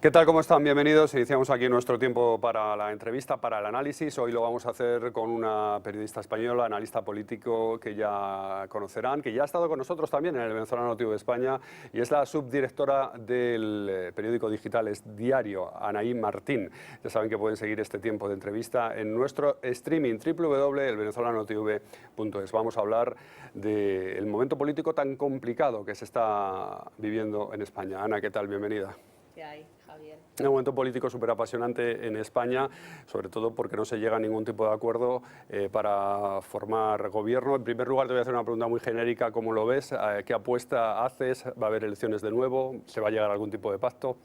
¿Qué tal? ¿Cómo están? Bienvenidos. Iniciamos aquí nuestro tiempo para la entrevista, para el análisis. Hoy lo vamos a hacer con una periodista española, analista político que ya conocerán, que ya ha estado con nosotros también en el Venezolano TV España y es la subdirectora del periódico digital Es Diario, Anaí Martín. Ya saben que pueden seguir este tiempo de entrevista en nuestro streaming www.elvenezolanotv.es. Vamos a hablar del momento político tan complicado que se está viviendo en España. Ana, ¿qué tal? Bienvenida. ¿Qué hay, Javier? Un momento político súper apasionante en España, sobre todo porque no se llega a ningún tipo de acuerdo para formar gobierno. En primer lugar, te voy a hacer una pregunta muy genérica. ¿Cómo lo ves? ¿Qué apuesta haces? ¿Va a haber elecciones de nuevo? ¿Se va a llegar a algún tipo de pacto?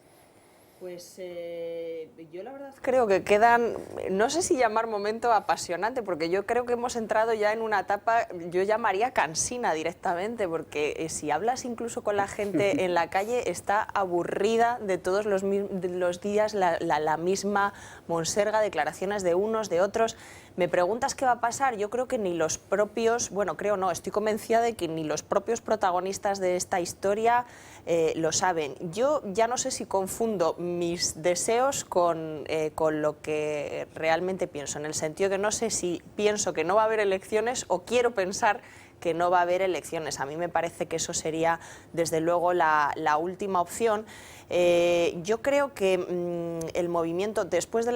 Pues yo la verdad creo que quedan, no sé si llamar momento apasionante, porque yo creo que hemos entrado ya en una etapa, yo llamaría cansina directamente, porque si hablas incluso con la gente en la calle, está aburrida de todos los días la misma monserga, declaraciones de unos, de otros. Me preguntas qué va a pasar, yo creo que ni los propios, bueno, creo no, estoy convencida de que ni los propios protagonistas de esta historia lo saben. Yo ya no sé si confundo mis deseos con lo que realmente pienso, en el sentido que no sé si pienso que no va a haber elecciones o quiero pensar que no va a haber elecciones. A mí me parece que eso sería, desde luego, la última opción. Yo creo que el movimiento, después de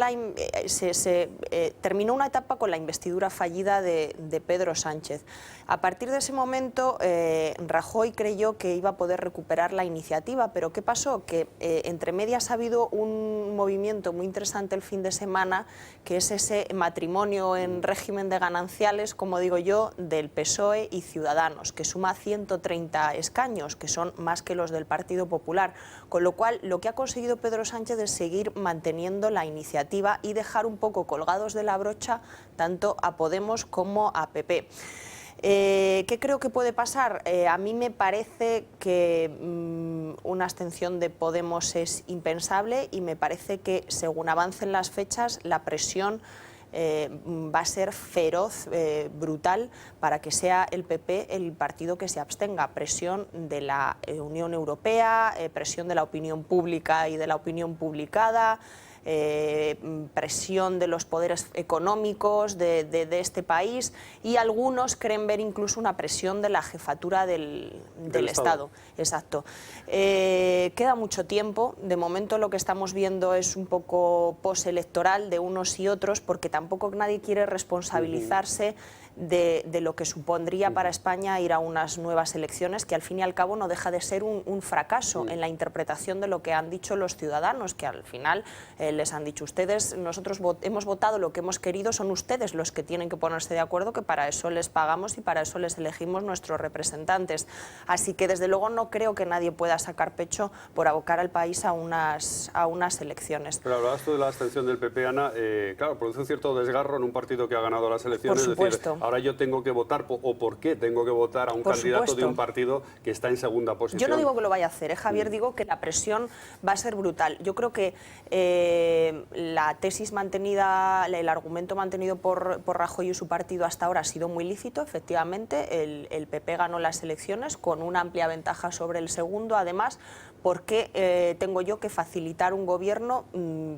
terminó una etapa con la investidura fallida de Pedro Sánchez. A partir de ese momento, Rajoy creyó que iba a poder recuperar la iniciativa, pero ¿qué pasó? Que entre medias ha habido un movimiento muy interesante el fin de semana, que es ese matrimonio en régimen de gananciales, como digo yo, del PSOE y Ciudadanos, que suma 130 escaños, que son más que los del Partido Popular, con lo cual lo que ha conseguido Pedro Sánchez es seguir manteniendo la iniciativa y dejar un poco colgados de la brocha tanto a Podemos como a PP. ¿Qué creo que puede pasar? A mí me parece que una abstención de Podemos es impensable y me parece que según avancen las fechas la presión va a ser feroz, brutal, para que sea el PP el partido que se abstenga. Presión de la Unión Europea, presión de la opinión pública y de la opinión publicada, presión de los poderes económicos de este país, y algunos creen ver incluso una presión de la jefatura del Estado. Exacto. Queda mucho tiempo. De momento lo que estamos viendo es un poco postelectoral de unos y otros, porque tampoco nadie quiere responsabilizarse de lo que supondría para España ir a unas nuevas elecciones, que al fin y al cabo no deja de ser un fracaso en la interpretación de lo que han dicho los ciudadanos, que al final les han dicho: ustedes, nosotros hemos votado lo que hemos querido, son ustedes los que tienen que ponerse de acuerdo, que para eso les pagamos y para eso les elegimos nuestros representantes. Así que desde luego no creo que nadie pueda sacar pecho por abocar al país a unas elecciones. Pero hablabas tú de la abstención del PP, Ana. Claro, produce un cierto desgarro en un partido que ha ganado las elecciones. Por supuesto. Es decir, ahora yo tengo que votar, o por qué tengo que votar a un candidato de un partido que está en segunda posición. Yo no digo que lo vaya a hacer, Javier, digo que la presión va a ser brutal. Yo creo que la tesis mantenida, el argumento mantenido por Rajoy y su partido hasta ahora ha sido muy lícito, efectivamente. El PP ganó las elecciones con una amplia ventaja sobre el segundo, además. ¿Por qué tengo yo que facilitar un gobierno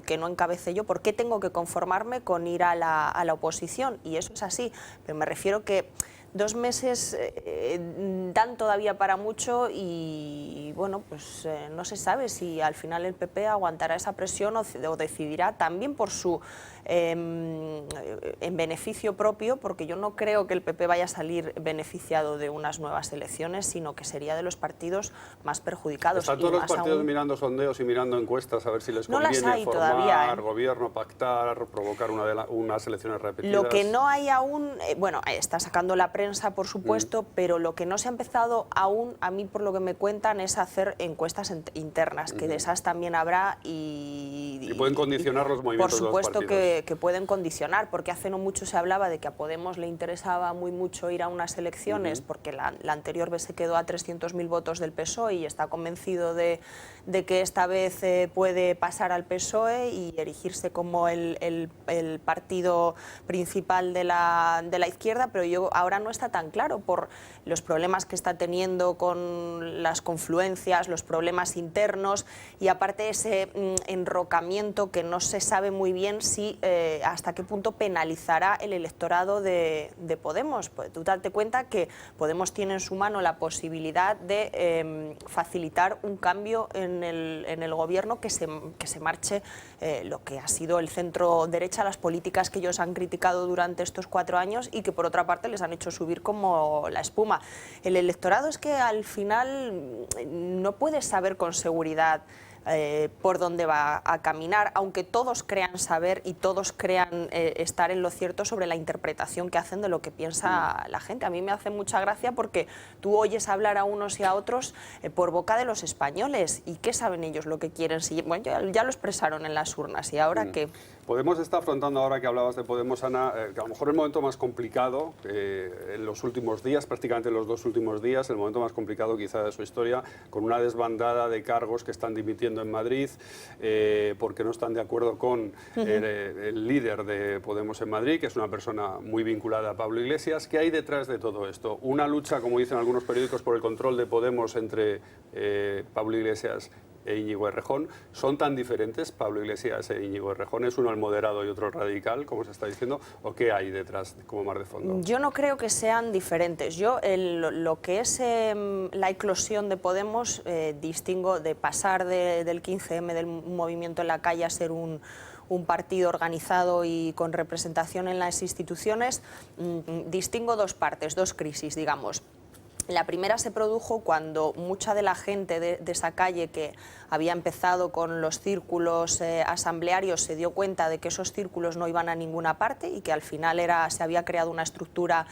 que no encabece yo? ¿Por qué tengo que conformarme con ir a la oposición? Y eso es así, pero me refiero que 2 meses dan todavía para mucho y bueno, pues no se sabe si al final el PP aguantará esa presión o decidirá también por su en beneficio propio, porque yo no creo que el PP vaya a salir beneficiado de unas nuevas elecciones, sino que sería de los partidos más perjudicados. Están todos los partidos mirando sondeos y mirando encuestas a ver si les conviene formar gobierno, pactar, provocar unas elecciones repetidas. Lo que no hay aún, bueno, está sacando la prensa, por supuesto, pero lo que no se ha empezado aún, a mí por lo que me cuentan, es hacer encuestas internas, que de esas también habrá y pueden condicionar los movimientos de los partidos. Por supuesto que pueden condicionar, porque hace no mucho se hablaba de que a Podemos le interesaba muy mucho ir a unas elecciones, porque la anterior vez se quedó a 300.000 votos del PSOE y está convencido de que esta vez puede pasar al PSOE y erigirse como el partido principal de la izquierda, pero ahora no está tan claro por los problemas que está teniendo con las confluencias consecuencias, los problemas internos y aparte ese enrocamiento que no se sabe muy bien si hasta qué punto penalizará el electorado de Podemos. Pues tú date cuenta que Podemos tiene en su mano la posibilidad de facilitar un cambio en el gobierno, que se marche lo que ha sido el centro derecha, las políticas que ellos han criticado durante estos 4 años y que por otra parte les han hecho subir como la espuma. El electorado es que al final no puedes saber con seguridad por dónde va a caminar, aunque todos crean saber y todos crean estar en lo cierto sobre la interpretación que hacen de lo que piensa la gente. A mí me hace mucha gracia porque tú oyes hablar a unos y a otros por boca de los españoles. ¿Y qué saben ellos lo que quieren? Si, bueno, ya lo expresaron en las urnas. ¿Y ahora qué? Podemos está afrontando, ahora que hablabas de Podemos, Ana, que a lo mejor el momento más complicado en los últimos días, prácticamente los 2 últimos días, el momento más complicado quizá de su historia, con una desbandada de cargos que están dimitiendo en Madrid porque no están de acuerdo con el líder de Podemos en Madrid, que es una persona muy vinculada a Pablo Iglesias. ¿Qué hay detrás de todo esto? Una lucha, como dicen algunos periódicos, por el control de Podemos entre Pablo Iglesias e Íñigo Errejón. ¿Son tan diferentes Pablo Iglesias e Íñigo Errejón? ¿Es uno el moderado y otro el radical, como se está diciendo? ¿O qué hay detrás como mar de fondo? Yo no creo que sean diferentes. Yo lo que es la eclosión de Podemos distingo de pasar del 15M, del movimiento en la calle, a ser un partido organizado y con representación en las instituciones. Distingo 2 partes, 2 crisis, digamos. La primera se produjo cuando mucha de la gente de esa calle, que había empezado con los círculos asamblearios, se dio cuenta de que esos círculos no iban a ninguna parte y que al final se había creado una estructura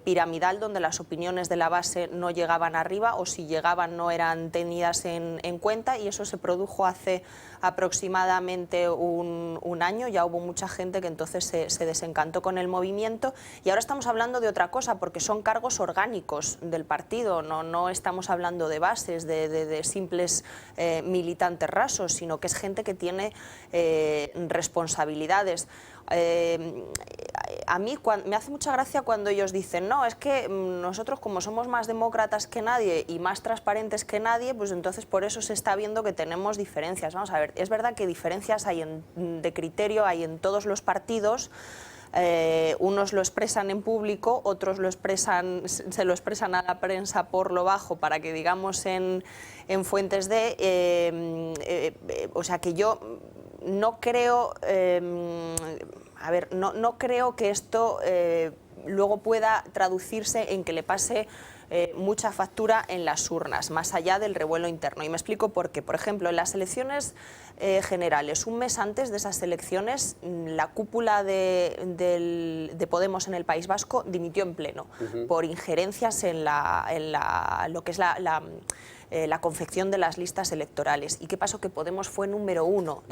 piramidal donde las opiniones de la base no llegaban arriba, o si llegaban no eran tenidas en cuenta, y eso se produjo hace aproximadamente un año. Ya hubo mucha gente que entonces se desencantó con el movimiento, y ahora estamos hablando de otra cosa, porque son cargos orgánicos del partido, no estamos hablando de bases, de simples militantes rasos, sino que es gente que tiene responsabilidades. A mí me hace mucha gracia cuando ellos dicen, no, es que nosotros, como somos más demócratas que nadie y más transparentes que nadie, pues entonces por eso se está viendo que tenemos diferencias. Vamos a ver, es verdad que diferencias hay de criterio, hay en todos los partidos. Unos lo expresan en público, otros se lo expresan a la prensa por lo bajo, para que digamos en fuentes o sea que yo no creo, no creo que esto luego pueda traducirse en que le pase mucha factura en las urnas, más allá del revuelo interno. Y me explico por qué. Por ejemplo, en las elecciones generales, un mes antes de esas elecciones, la cúpula de Podemos en el País Vasco dimitió en pleno por injerencias en lo que es la confección de las listas electorales. ¿Y qué pasó? Que Podemos fue número 1,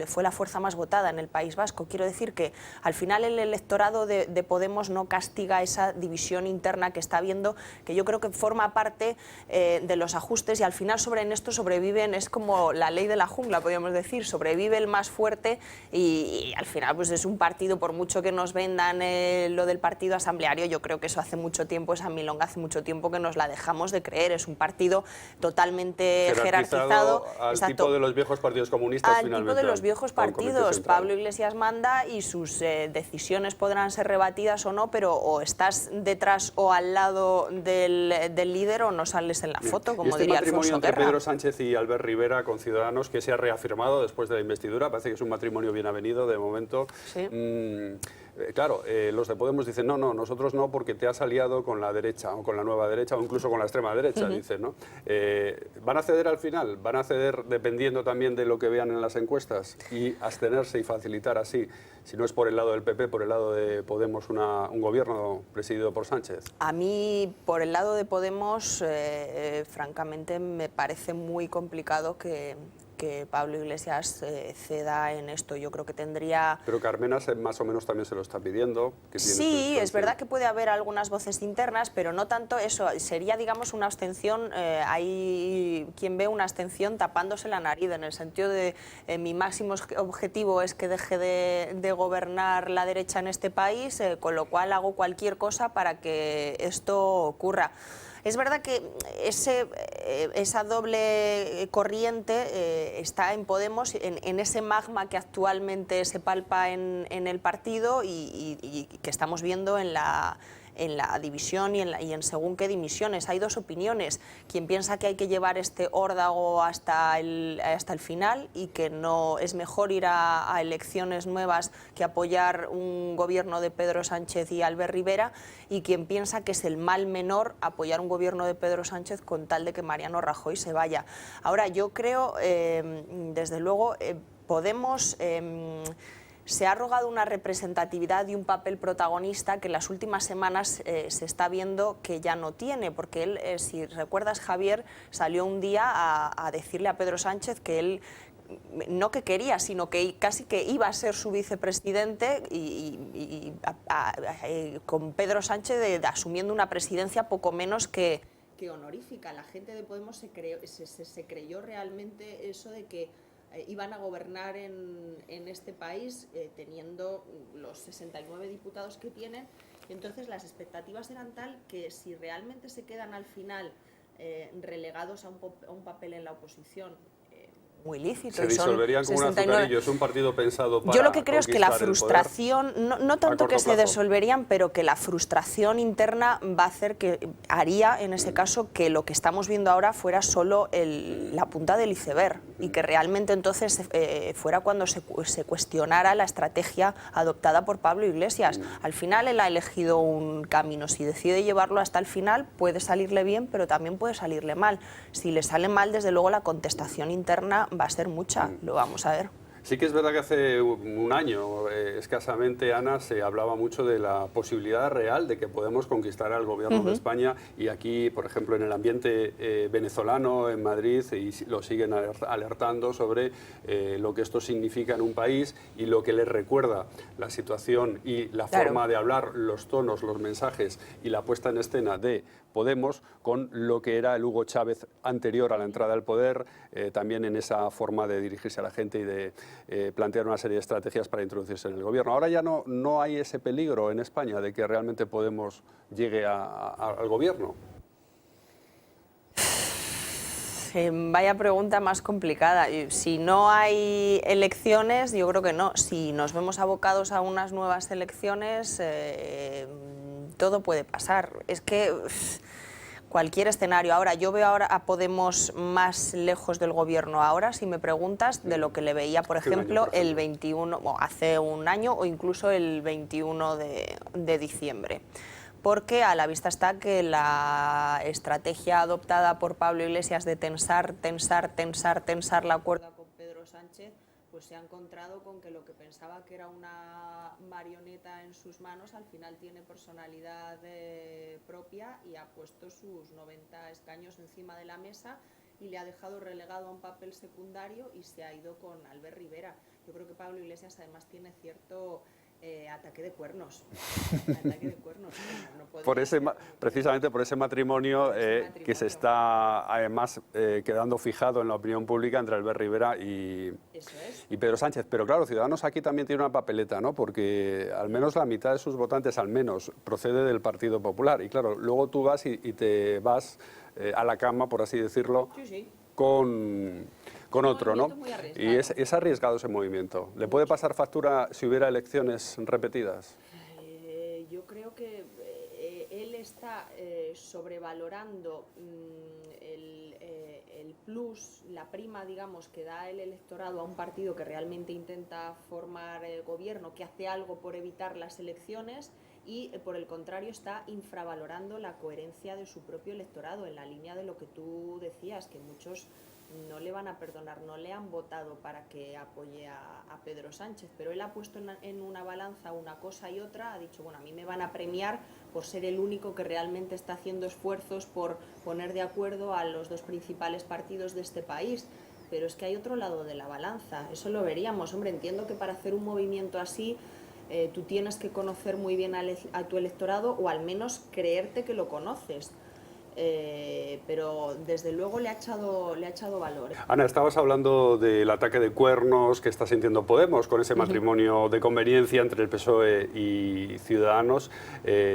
fue la fuerza más votada en el País Vasco. Quiero decir que al final el electorado de Podemos no castiga esa división interna que está habiendo, que yo creo que forma parte de los ajustes, y al final en esto sobreviven, es como la ley de la jungla, podríamos decir, sobrevive el más fuerte, y al final pues es un partido, por mucho que nos vendan lo del partido asambleario, yo creo que eso hace mucho tiempo, esa milonga hace mucho tiempo que nos la dejamos de creer. Es un partido totalmente jerarquizado al tipo de los viejos partidos comunistas, al tipo de los viejos partidos. Pablo Iglesias manda y sus decisiones podrán ser rebatidas o no, pero o estás detrás o al lado del líder o no sales en la foto, como diría Alfonso Guerra. Este matrimonio entre Pedro Sánchez y Albert Rivera con Ciudadanos, que se ha reafirmado después de la investidura, parece que es un matrimonio bien avenido de momento. Sí. Claro, los de Podemos dicen, no, nosotros no, porque te has aliado con la derecha, o con la nueva derecha, o incluso con la extrema derecha, dicen, ¿no? ¿Van a ceder al final? ¿Van a ceder dependiendo también de lo que vean en las encuestas? Y abstenerse y facilitar así, si no es por el lado del PP, por el lado de Podemos, un gobierno presidido por Sánchez. A mí, por el lado de Podemos, francamente, me parece muy complicado que Pablo Iglesias ceda en esto. Yo creo que tendría... Pero Carmena más o menos también se lo está pidiendo. Sí, es verdad que puede haber algunas voces internas, pero no tanto eso. Sería, digamos, una abstención. Hay quien ve una abstención tapándose la nariz, en el sentido de mi máximo objetivo es que deje de gobernar la derecha en este país, con lo cual hago cualquier cosa para que esto ocurra. Es verdad que esa doble corriente está en Podemos, en ese magma que actualmente se palpa en el partido y que estamos viendo en la división y en según qué dimisiones. Hay dos opiniones: quien piensa que hay que llevar este órdago hasta el final y que no es mejor ir a elecciones nuevas que apoyar un gobierno de Pedro Sánchez y Albert Rivera, y quien piensa que es el mal menor apoyar un gobierno de Pedro Sánchez con tal de que Mariano Rajoy se vaya. Ahora, yo creo, desde luego, Podemos se ha arrogado una representatividad y un papel protagonista que en las últimas semanas se está viendo que ya no tiene, porque él, si recuerdas, Javier, salió un día a decirle a Pedro Sánchez que él no que quería, sino que casi que iba a ser su vicepresidente con Pedro Sánchez asumiendo una presidencia poco menos que honorífica. La gente de Podemos se creyó realmente eso de que iban a gobernar en este país teniendo los 69 diputados que tienen. Entonces las expectativas eran tal que si realmente se quedan al final relegados a un papel en la oposición muy lícito. Se disolverían como un azucarillo, es un partido pensado para... Yo lo que creo es que la frustración, no tanto que se disolverían, pero que la frustración interna va a hacer haría en ese caso que lo que estamos viendo ahora fuera solo la punta del iceberg y que realmente entonces fuera cuando se cuestionara la estrategia adoptada por Pablo Iglesias. Al final él ha elegido un camino, si decide llevarlo hasta el final puede salirle bien, pero también puede salirle mal. Si le sale mal, desde luego la contestación interna va a ser mucha, lo vamos a ver. Sí que es verdad que hace un año, escasamente, Ana, se hablaba mucho de la posibilidad real de que podemos conquistar al gobierno de España, y aquí, por ejemplo, en el ambiente venezolano, en Madrid, y lo siguen alertando sobre lo que esto significa en un país y lo que les recuerda la situación y la forma de hablar, los tonos, los mensajes y la puesta en escena de Podemos con lo que era el Hugo Chávez anterior a la entrada al poder, también en esa forma de dirigirse a la gente y de plantear una serie de estrategias para introducirse en el gobierno. Ahora ya no hay ese peligro en España de que realmente Podemos llegue al gobierno. Vaya pregunta más complicada. Si no hay elecciones, yo creo que no. Si nos vemos abocados a unas nuevas elecciones, todo puede pasar. Es que cualquier escenario. Ahora, yo veo ahora a Podemos más lejos del gobierno ahora, si me preguntas, de lo que le veía, por ejemplo, el 21, hace un año o incluso el 21 de diciembre. Porque a la vista está que la estrategia adoptada por Pablo Iglesias de tensar la cuerda con Pedro Sánchez, pues se ha encontrado con que lo que pensaba que era una marioneta en sus manos, al final tiene personalidad propia y ha puesto sus 90 escaños encima de la mesa y le ha dejado relegado a un papel secundario y se ha ido con Albert Rivera. Yo creo que Pablo Iglesias además tiene cierto ataque de cuernos. Precisamente por ese matrimonio, que se está además quedando fijado en la opinión pública entre Albert Rivera y Pedro Sánchez. Pero claro, Ciudadanos aquí también tiene una papeleta, ¿no? Porque al menos la mitad de sus votantes, al menos, procede del Partido Popular. Y claro, luego tú vas y te vas a la cama, por así decirlo, con otro, ¿no? Y es arriesgado ese movimiento. ¿Le puede pasar factura si hubiera elecciones repetidas? Yo creo que él está sobrevalorando el plus, la prima, digamos, que da el electorado a un partido que realmente intenta formar gobierno, que hace algo por evitar las elecciones, y por el contrario está infravalorando la coherencia de su propio electorado, en la línea de lo que tú decías, que muchos no le van a perdonar, no le han votado para que apoye a Pedro Sánchez, pero él ha puesto en una balanza una cosa y otra, ha dicho, bueno, a mí me van a premiar por ser el único que realmente está haciendo esfuerzos por poner de acuerdo a los dos principales partidos de este país, pero es que hay otro lado de la balanza, eso lo veríamos. Hombre, entiendo que para hacer un movimiento así tú tienes que conocer muy bien a tu electorado, o al menos creerte que lo conoces. pero desde luego le ha echado valor. Ana, estabas hablando del ataque de cuernos que está sintiendo Podemos con ese matrimonio de conveniencia entre el PSOE y Ciudadanos.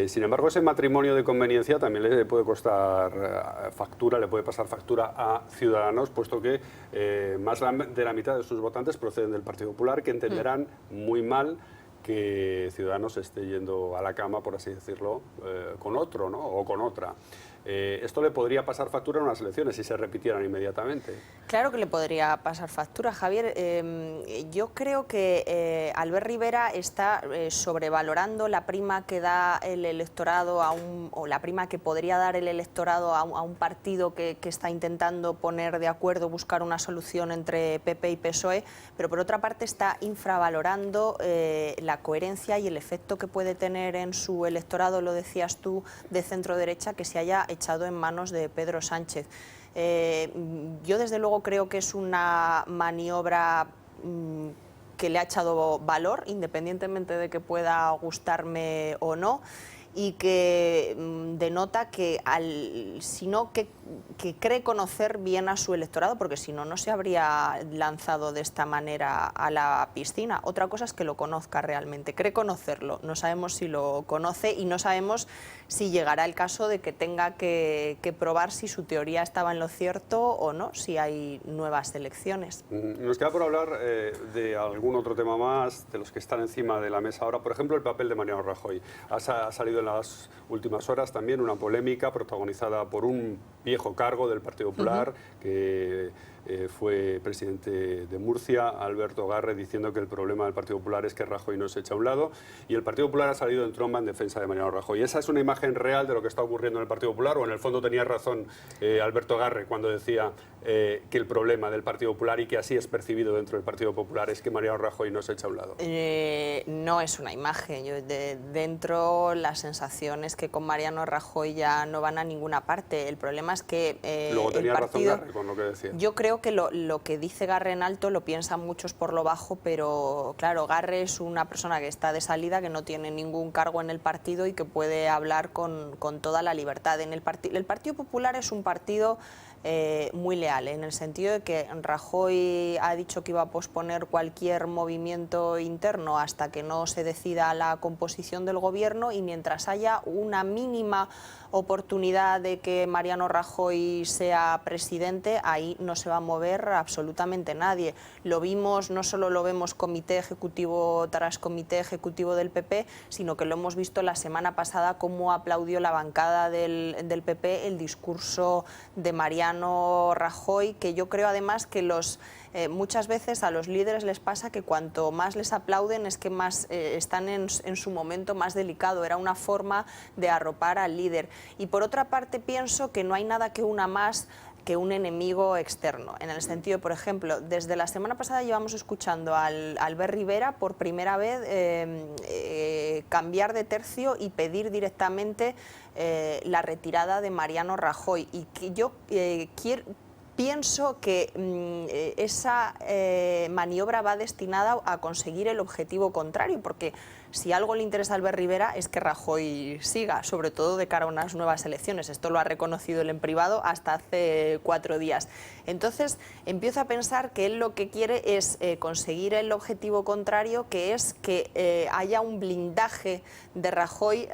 Sin embargo, ese matrimonio de conveniencia también le puede costar factura, le puede pasar factura a Ciudadanos, puesto que más de la mitad de sus votantes proceden del Partido Popular, que entenderán muy mal que Ciudadanos esté yendo a la cama, por así decirlo, con otro, ¿no? O con otra. Esto le podría pasar factura en unas elecciones si se repitieran inmediatamente. Claro que le podría pasar factura, Javier. Yo creo que Albert Rivera está sobrevalorando la prima que da el electorado o la prima que podría dar el electorado a un partido que está intentando poner de acuerdo, buscar una solución entre PP y PSOE, pero por otra parte está infravalorando la coherencia y el efecto que puede tener en su electorado, lo decías tú, de centro-derecha, que se haya echado en manos de Pedro Sánchez. Yo desde luego creo que es una maniobra que le ha echado valor, independientemente de que pueda gustarme o no, y que denota que, que cree conocer bien a su electorado, porque si no, no se habría lanzado de esta manera a la piscina. Otra cosa es que lo conozca realmente, cree conocerlo, no sabemos si lo conoce y no sabemos si llegará el caso de que tenga que probar si su teoría estaba en lo cierto o no, si hay nuevas elecciones. Nos queda por hablar de algún otro tema más, de los que están encima de la mesa ahora. Por ejemplo, el papel de Mariano Rajoy. Ha salido en las últimas horas también una polémica protagonizada por un viejo cargo del Partido Popular que fue presidente de Murcia, Alberto Garre, diciendo que el problema del Partido Popular es que Rajoy no se echa a un lado, y el Partido Popular ha salido en tromba en defensa de Mariano Rajoy. ¿Esa es una imagen real de lo que está ocurriendo en el Partido Popular, o en el fondo tenía razón Alberto Garre cuando decía que el problema del Partido Popular, y que así es percibido dentro del Partido Popular, es que Mariano Rajoy no se echa a un lado? No es una imagen. Dentro la sensación es que con Mariano Rajoy ya no van a ninguna parte. El problema es que luego tenía el partido, razón Garre con lo que decía. Yo creo que lo que dice Garre en alto lo piensan muchos por lo bajo, pero claro, Garre es una persona que está de salida, que no tiene ningún cargo en el partido y que puede hablar con toda la libertad. El Partido Popular es un partido muy leal, en el sentido de que Rajoy ha dicho que iba a posponer cualquier movimiento interno hasta que no se decida la composición del gobierno, y mientras haya una mínima oportunidad de que Mariano Rajoy sea presidente, ahí no se va a mover absolutamente nadie. Lo vimos, no solo lo vemos comité ejecutivo tras comité ejecutivo del PP, sino que lo hemos visto la semana pasada cómo aplaudió la bancada del PP el discurso de Mariano Rajoy, que yo creo además que muchas veces a los líderes les pasa que cuanto más les aplauden es que más están en su momento más delicado. Era una forma de arropar al líder. Y por otra parte pienso que no hay nada que una más que un enemigo externo, en el sentido, por ejemplo, desde la semana pasada llevamos escuchando a Albert Rivera por primera vez cambiar de tercio y pedir directamente la retirada de Mariano Rajoy, y que yo pienso que esa maniobra va destinada a conseguir el objetivo contrario, porque si algo le interesa a Albert Rivera es que Rajoy siga, sobre todo de cara a unas nuevas elecciones. Esto lo ha reconocido él en privado hasta hace 4 días. Entonces empiezo a pensar que él lo que quiere es conseguir el objetivo contrario, que es que haya un blindaje de Rajoy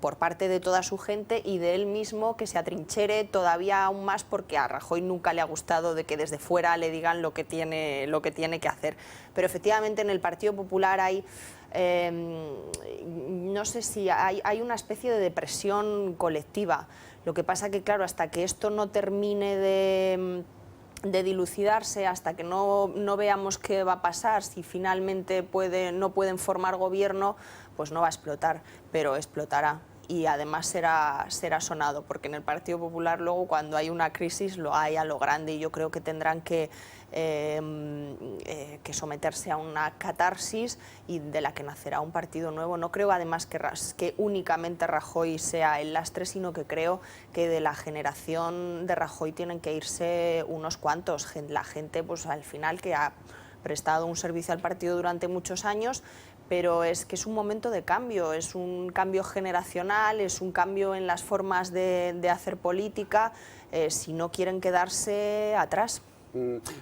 por parte de toda su gente y de él mismo, que se atrinchere todavía aún más, porque a Rajoy nunca le ha gustado de que desde fuera le digan lo que tiene que hacer. Pero efectivamente en el Partido Popular hay no sé si hay una especie de depresión colectiva. Lo que pasa que, claro, hasta que esto no termine de dilucidarse, hasta que no veamos qué va a pasar, si finalmente no pueden formar gobierno, pues no va a explotar, pero explotará. Y además será sonado, porque en el Partido Popular luego, cuando hay una crisis, lo hay a lo grande, y yo creo que tendrán que someterse a una catarsis y de la que nacerá un partido nuevo. No creo además que únicamente Rajoy sea el lastre, sino que creo que de la generación de Rajoy tienen que irse unos cuantos. La gente, pues al final, que ha prestado un servicio al partido durante muchos años, pero es que es un momento de cambio, es un cambio generacional, es un cambio en las formas de hacer política, si no quieren quedarse atrás.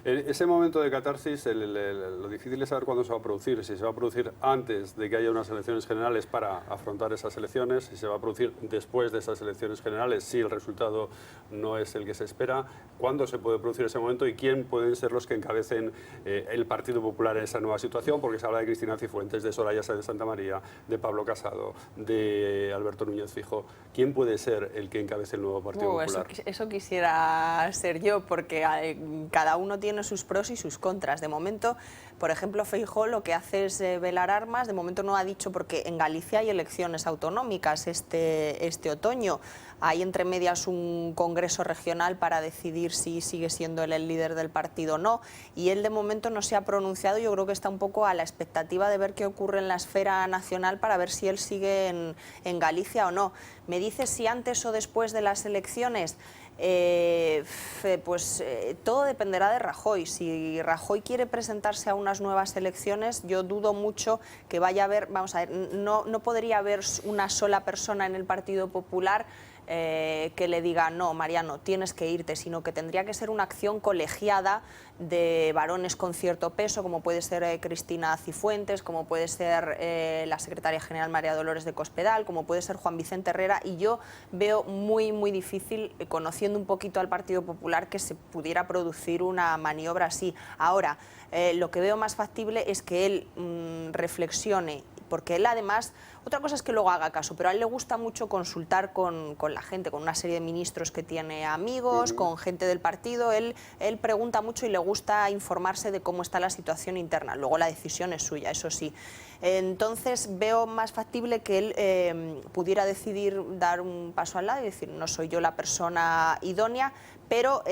Ese momento de catarsis, lo difícil es saber cuándo se va a producir, si se va a producir antes de que haya unas elecciones generales para afrontar esas elecciones, si se va a producir después de esas elecciones generales, si el resultado no es el que se espera, cuándo se puede producir ese momento y quién pueden ser los que encabecen el Partido Popular en esa nueva situación, porque se habla de Cristina Cifuentes, de Soraya Sáenz de Santamaría, de Pablo Casado, de Alberto Núñez Feijóo. ¿Quién puede ser el que encabece el nuevo Partido Popular? Eso quisiera ser yo, porque cada uno tiene sus pros y sus contras. De momento, por ejemplo, Feijóo lo que hace es velar armas. De momento no ha dicho, porque en Galicia hay elecciones autonómicas este otoño. Hay entre medias un congreso regional para decidir si sigue siendo él el líder del partido o no. Y él de momento no se ha pronunciado. Yo creo que está un poco a la expectativa de ver qué ocurre en la esfera nacional para ver si él sigue en Galicia o no. ¿Me dices si antes o después de las elecciones? Todo dependerá de Rajoy. Si Rajoy quiere presentarse a unas nuevas elecciones, yo dudo mucho que vaya a haber, vamos a ver, no podría haber una sola persona en el Partido Popular que le diga, no, Mariano, tienes que irte, sino que tendría que ser una acción colegiada de varones con cierto peso, como puede ser Cristina Cifuentes, como puede ser la secretaria general María Dolores de Cospedal, como puede ser Juan Vicente Herrera, y yo veo muy difícil, conociendo un poquito al Partido Popular, que se pudiera producir una maniobra así. Ahora, lo que veo más factible es que él reflexione, porque él además, otra cosa es que luego haga caso, pero a él le gusta mucho consultar con la gente, con una serie de ministros que tiene amigos, con gente del partido. Él pregunta mucho y le gusta informarse de cómo está la situación interna. Luego la decisión es suya, eso sí. Entonces veo más factible que él pudiera decidir dar un paso al lado y decir, no soy yo la persona idónea, pero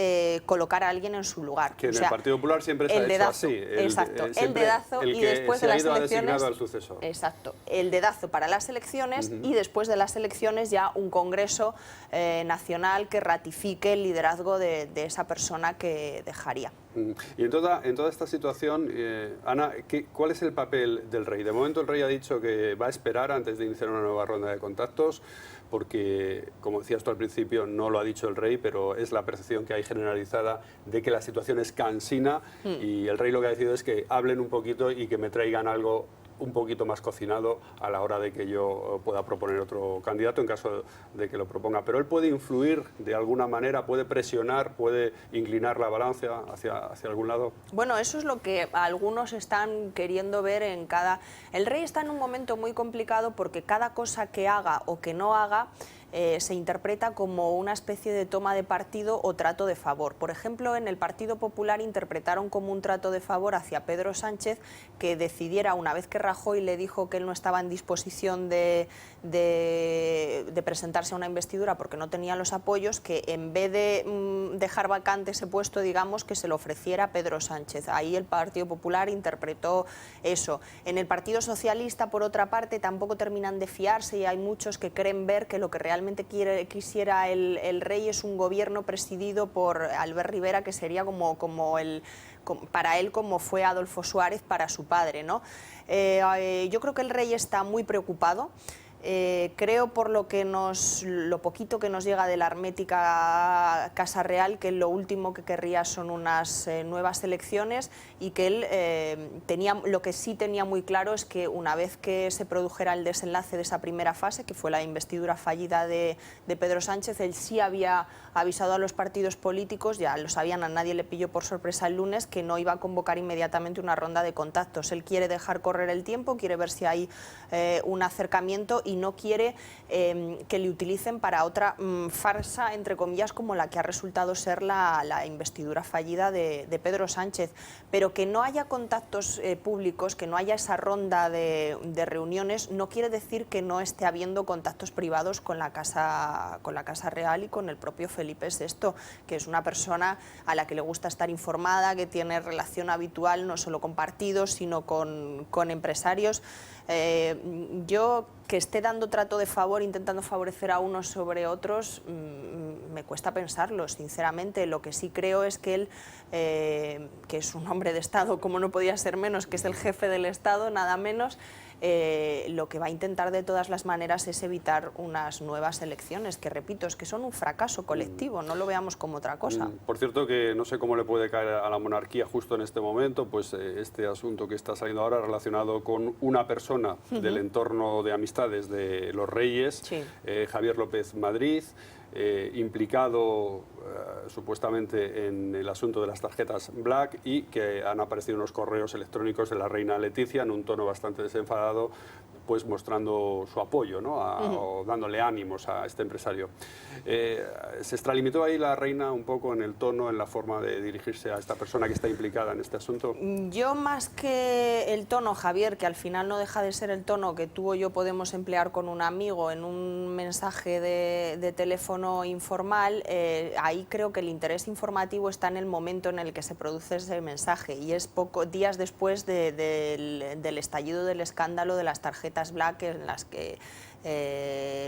colocar a alguien en su lugar. Que en el Partido Popular siempre se ha hecho así. Exacto, el dedazo y después de las elecciones. Al sucesor. Exacto, el dedazo para las elecciones y después de las elecciones ya un congreso nacional que ratifique el liderazgo de esa persona que dejaría. Y en toda esta situación, Ana, ¿cuál es el papel del rey? De momento el rey ha dicho que va a esperar antes de iniciar una nueva ronda de contactos, porque, como decías tú al principio, no lo ha dicho el rey, pero es la percepción que hay generalizada de que la situación es cansina y el rey lo que ha decidido es que hablen un poquito y que me traigan algo un poquito más cocinado a la hora de que yo pueda proponer otro candidato en caso de que lo proponga. Pero él puede influir de alguna manera, puede presionar, puede inclinar la balanza hacia algún lado. Bueno, eso es lo que algunos están queriendo ver en cada... El rey está en un momento muy complicado porque cada cosa que haga o que no haga se interpreta como una especie de toma de partido o trato de favor. Por ejemplo, en el Partido Popular interpretaron como un trato de favor hacia Pedro Sánchez que decidiera, una vez que Rajoy le dijo que él no estaba en disposición de presentarse a una investidura porque no tenía los apoyos, que en vez de dejar vacante ese puesto, digamos, que se lo ofreciera a Pedro Sánchez. Ahí el Partido Popular interpretó eso. En el Partido Socialista, por otra parte, tampoco terminan de fiarse y hay muchos que creen ver que lo que realmente quisiera el rey es un gobierno presidido por Albert Rivera, que sería para él como fue Adolfo Suárez para su padre, ¿no? Yo creo que el rey está muy preocupado. Creo, por lo poquito que nos llega de la hermética Casa Real, que lo último que querría son unas nuevas elecciones y que él lo que sí tenía muy claro es que una vez que se produjera el desenlace de esa primera fase, que fue la investidura fallida de Pedro Sánchez, él sí había avisado a los partidos políticos, ya lo sabían, a nadie le pilló por sorpresa el lunes, que no iba a convocar inmediatamente una ronda de contactos. Él quiere dejar correr el tiempo, quiere ver si hay un acercamiento y no quiere que le utilicen para otra farsa, entre comillas, como la que ha resultado ser la investidura fallida de Pedro Sánchez. Pero que no haya contactos públicos, que no haya esa ronda de reuniones, no quiere decir que no esté habiendo contactos privados con la Casa Real y con el propio Felipe VI, que es una persona a la que le gusta estar informada, que tiene relación habitual no solo con partidos, sino con empresarios. Yo, que esté dando trato de favor, intentando favorecer a unos sobre otros, me cuesta pensarlo, sinceramente. Lo que sí creo es que él, que es un hombre de Estado, como no podía ser menos, que es el jefe del Estado, nada menos, lo que va a intentar de todas las maneras es evitar unas nuevas elecciones, que repito, es que son un fracaso colectivo, no lo veamos como otra cosa. Por cierto, que no sé cómo le puede caer a la monarquía justo en este momento, pues este asunto que está saliendo ahora relacionado con una persona del entorno de amistades de los reyes, Sí. Javier López Madrid, implicado supuestamente en el asunto de las tarjetas Black, y que han aparecido unos correos electrónicos de la reina Leticia en un tono bastante desenfadado, pues mostrando su apoyo, ¿no? O dándole ánimos a este empresario. ¿Se extralimitó ahí la reina un poco en el tono, en la forma de dirigirse a esta persona que está implicada en este asunto? Yo, más que el tono, Javier, que al final no deja de ser el tono que tú o yo podemos emplear con un amigo en un mensaje de teléfono informal, ahí creo que el interés informativo está en el momento en el que se produce ese mensaje, y es días después del estallido del escándalo de las tarjetas Black, en las que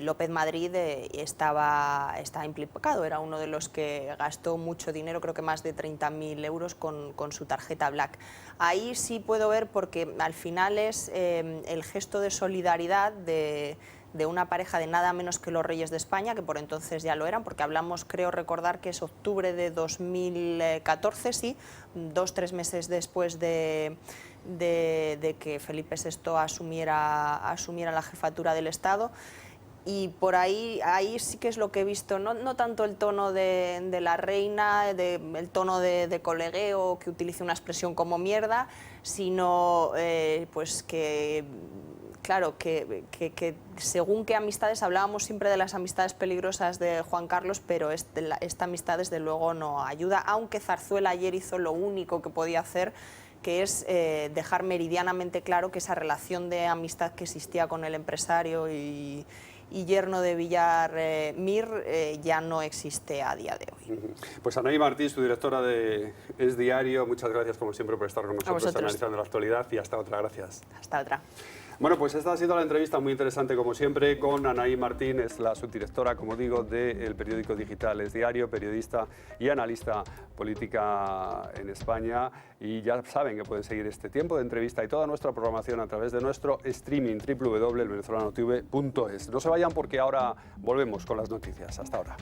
López Madrid estaba implicado, era uno de los que gastó mucho dinero, creo que más de 30.000 euros con su tarjeta Black. Ahí sí puedo ver, porque al final es el gesto de solidaridad de una pareja de nada menos que los reyes de España, que por entonces ya lo eran, porque hablamos, creo recordar que es octubre de 2014, sí, 2-3 meses después de que Felipe VI asumiera la jefatura del Estado. Y por ahí sí que es lo que he visto, no tanto el tono de la reina, el tono de colegueo, que utilice una expresión como mierda, sino pues que, claro, que según qué amistades, hablábamos siempre de las amistades peligrosas de Juan Carlos, pero esta amistad desde luego no ayuda, aunque Zarzuela ayer hizo lo único que podía hacer, que es dejar meridianamente claro que esa relación de amistad que existía con el empresario y yerno de Villar Mir ya no existe a día de hoy. Pues Anaí Martín, su directora de Es Diario, muchas gracias como siempre por estar con nosotros analizando la actualidad, y hasta otra. Gracias. Hasta otra. Bueno, pues esta ha sido la entrevista muy interesante, como siempre, con Anaí Martín, es la subdirectora, como digo, del periódico digital Es Diario, periodista y analista política en España. Y ya saben que pueden seguir este tiempo de entrevista y toda nuestra programación a través de nuestro streaming www.elvenezolanotv.es. No se vayan, porque ahora volvemos con las noticias. Hasta ahora.